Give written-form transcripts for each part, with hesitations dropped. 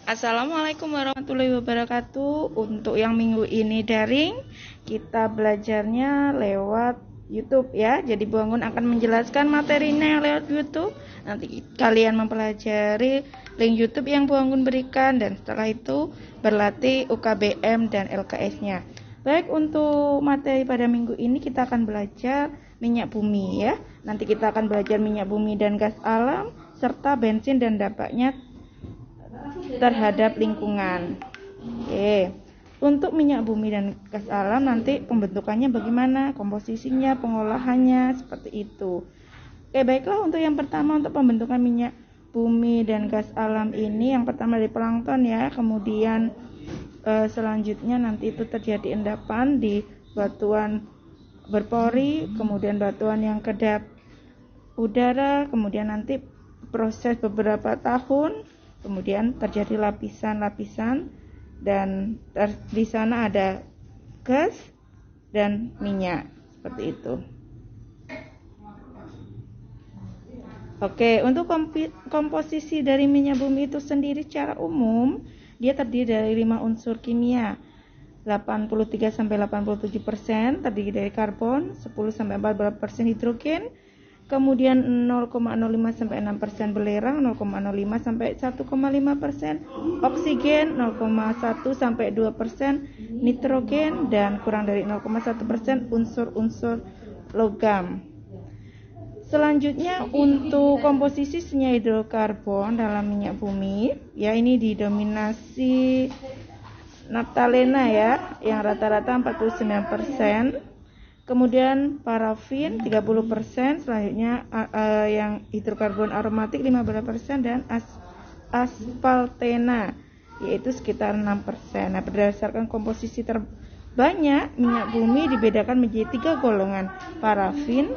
Assalamualaikum warahmatullahi wabarakatuh. Untuk yang minggu ini daring, kita belajarnya lewat YouTube ya. Jadi Bu Anggun akan menjelaskan materinya lewat YouTube. Nanti kalian mempelajari link YouTube yang Bu Anggun berikan dan setelah itu berlatih UKBM dan LKS-nya. Baik, untuk materi pada minggu ini kita akan belajar minyak bumi ya. Nanti kita akan belajar minyak bumi dan gas alam serta bensin dan dampaknya terhadap lingkungan. Oke. Untuk minyak bumi dan gas alam nanti pembentukannya bagaimana, komposisinya, pengolahannya seperti itu. Oke, baiklah untuk yang pertama untuk pembentukan minyak bumi dan gas alam ini yang pertama dari plankton ya, kemudian selanjutnya nanti itu terjadi endapan di batuan berpori, kemudian batuan yang kedap udara, kemudian nanti proses beberapa tahun, kemudian terjadi lapisan-lapisan dan di sana ada gas dan minyak seperti itu. Oke, untuk komposisi dari minyak bumi itu sendiri secara umum dia terdiri dari 5 unsur kimia. 83-87% terdiri dari karbon, 10-14% hidrogen, kemudian 0,05-6% belerang, 0,05-1,5% oksigen, 0,1-2% nitrogen, dan kurang dari 0,1% unsur-unsur logam. Selanjutnya untuk komposisi senyawa hidrokarbon dalam minyak bumi, ya ini didominasi naptalena ya, yang rata-rata 49%. Kemudian parafin 30%, selanjutnya yang hidrokarbon aromatik 15% dan aspaltena yaitu sekitar 6%. Nah, berdasarkan komposisi terbanyak minyak bumi dibedakan menjadi 3 golongan: parafin,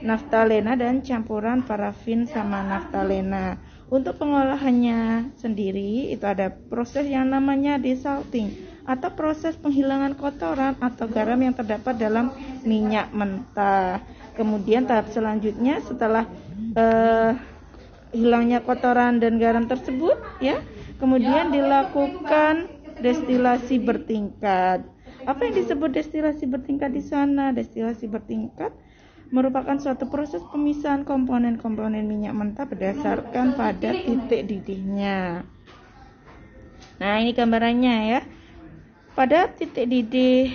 naftalena dan campuran parafin sama naftalena. Untuk pengolahannya sendiri itu ada proses yang namanya desalting atau proses penghilangan kotoran atau garam yang terdapat dalam minyak mentah. Kemudian tahap selanjutnya setelah hilangnya kotoran dan garam tersebut ya, kemudian dilakukan destilasi bertingkat. Apa yang disebut destilasi bertingkat di sana? Destilasi bertingkat merupakan suatu proses pemisahan komponen-komponen minyak mentah berdasarkan pada titik didihnya. Nah, ini gambarannya ya. Pada titik didih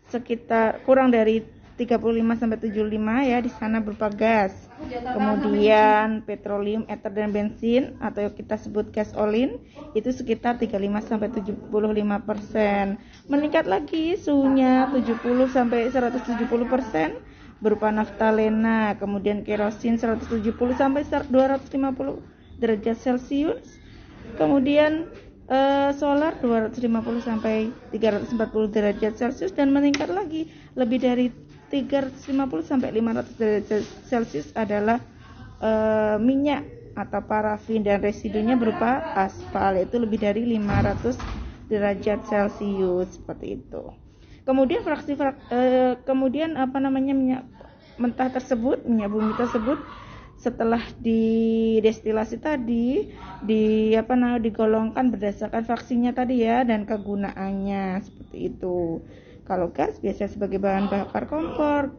sekitar kurang dari 35-75 ya, di sana berupa gas. Kemudian petroleum, ether dan bensin atau kita sebut gasolin itu sekitar 35-75%. Meningkat lagi suhunya 70-170% berupa naftalena, kemudian kerosin 170-250 derajat Celcius. Kemudian solar 250-340 derajat Celcius dan meningkat lagi lebih dari 350-500 derajat Celcius adalah minyak atau parafin dan residunya berupa aspal yaitu lebih dari 500 derajat Celcius seperti itu. Kemudian minyak mentah tersebut, minyak bumi tersebut setelah didestilasi tadi digolongkan berdasarkan fraksinya tadi ya dan kegunaannya seperti itu. Kalau gas biasa sebagai bahan bakar kompor,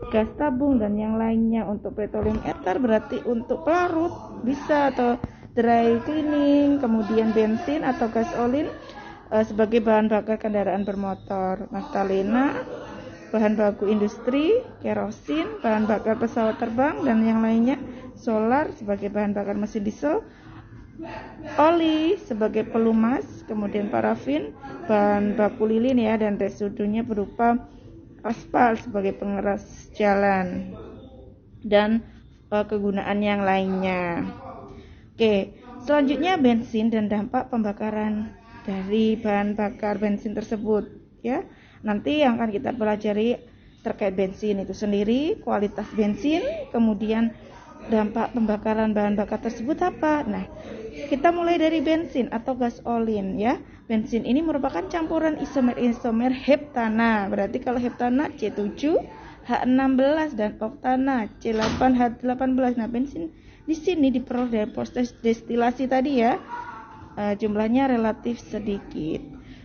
gas tabung dan yang lainnya. Untuk petroleum ether berarti untuk pelarut bisa atau dry cleaning. Kemudian bensin atau gasolin sebagai bahan bakar kendaraan bermotor. Naftalena bahan baku industri, kerosin bahan bakar pesawat terbang dan yang lainnya. Solar sebagai bahan bakar mesin diesel, oli sebagai pelumas, kemudian parafin bahan baku lilin ya, dan residunya berupa aspal sebagai pengeras jalan dan kegunaan yang lainnya. Oke, selanjutnya bensin dan dampak pembakaran dari bahan bakar bensin tersebut ya. Nanti yang akan kita pelajari terkait bensin itu sendiri, kualitas bensin, kemudian dampak pembakaran bahan bakar tersebut apa. Nah, kita mulai dari bensin atau gasolin ya. Bensin ini merupakan campuran isomer heptana. Berarti kalau heptana C7H16 dan oktana C8H18. Nah, bensin di sini diperoleh dari proses destilasi tadi ya. jumlahnya relatif sedikit.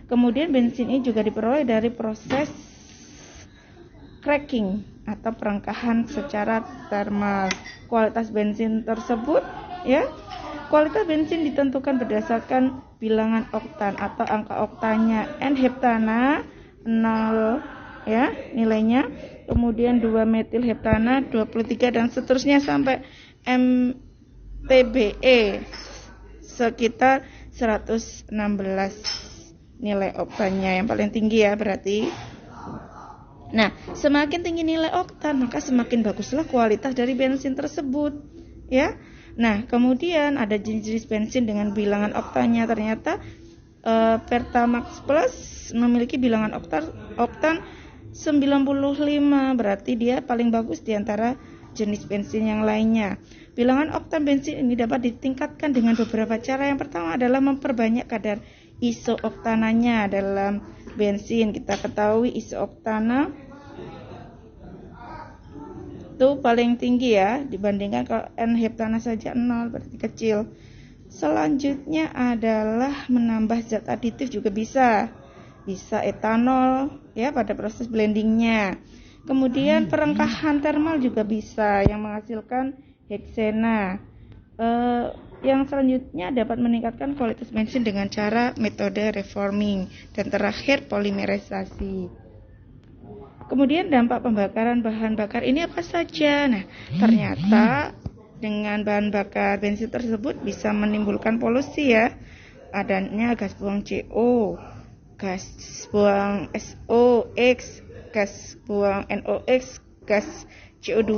Kemudian bensin ini juga diperoleh dari proses cracking atau perengkahan secara termal. Kualitas bensin tersebut ya, kualitas bensin ditentukan berdasarkan bilangan oktan atau angka oktannya. N-heptana 0 ya nilainya, kemudian 2-metil heptana 23 dan seterusnya sampai MTBE sekitar 116 nilai oktannya yang paling tinggi ya berarti. Nah, semakin tinggi nilai oktan, maka semakin baguslah kualitas dari bensin tersebut, ya. Nah, kemudian ada jenis-jenis bensin dengan bilangan oktannya. Ternyata Pertamax Plus memiliki bilangan oktan 95, berarti dia paling bagus di antara jenis bensin yang lainnya. Bilangan oktan bensin ini dapat ditingkatkan dengan beberapa cara. Yang pertama adalah memperbanyak kadar isooktananya dalam bensin. Kita ketahui isooktana itu paling tinggi ya, dibandingkan kalau N-heptana saja 0 berarti kecil. Selanjutnya adalah menambah zat aditif juga bisa etanol ya pada proses blendingnya. Kemudian perengkahan termal juga bisa yang menghasilkan heksena. Yang selanjutnya dapat meningkatkan kualitas bensin dengan cara metode reforming, dan terakhir polimerisasi. Kemudian dampak pembakaran bahan bakar ini apa saja? Nah, ternyata dengan bahan bakar bensin tersebut bisa menimbulkan polusi ya. Adanya gas buang CO, gas buang SOx, gas buang NOx, gas CO2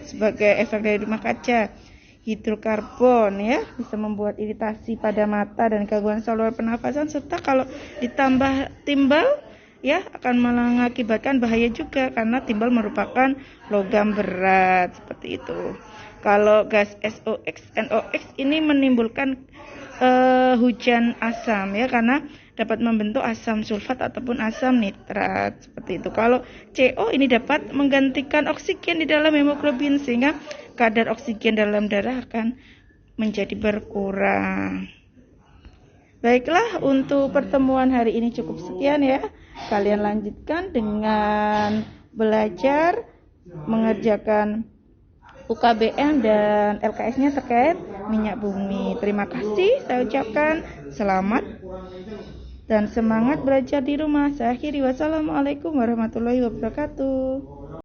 sebagai efek dari rumah kaca. Hidrokarbon ya bisa membuat iritasi pada mata dan gangguan saluran pernafasan, serta kalau ditambah timbal ya akan mengakibatkan bahaya juga karena timbal merupakan logam berat seperti itu. Kalau gas SOx, NOx ini menimbulkan hujan asam ya, karena dapat membentuk asam sulfat ataupun asam nitrat seperti itu. Kalau CO ini dapat menggantikan oksigen di dalam hemoglobin sehingga kadar oksigen dalam darah akan menjadi berkurang. Baiklah, untuk pertemuan hari ini cukup sekian ya. Kalian lanjutkan dengan belajar mengerjakan UKBM dan LKS-nya terkait minyak bumi. Terima kasih, saya ucapkan selamat dan semangat belajar di rumah. Saya akhiri, wassalamualaikum warahmatullahi wabarakatuh.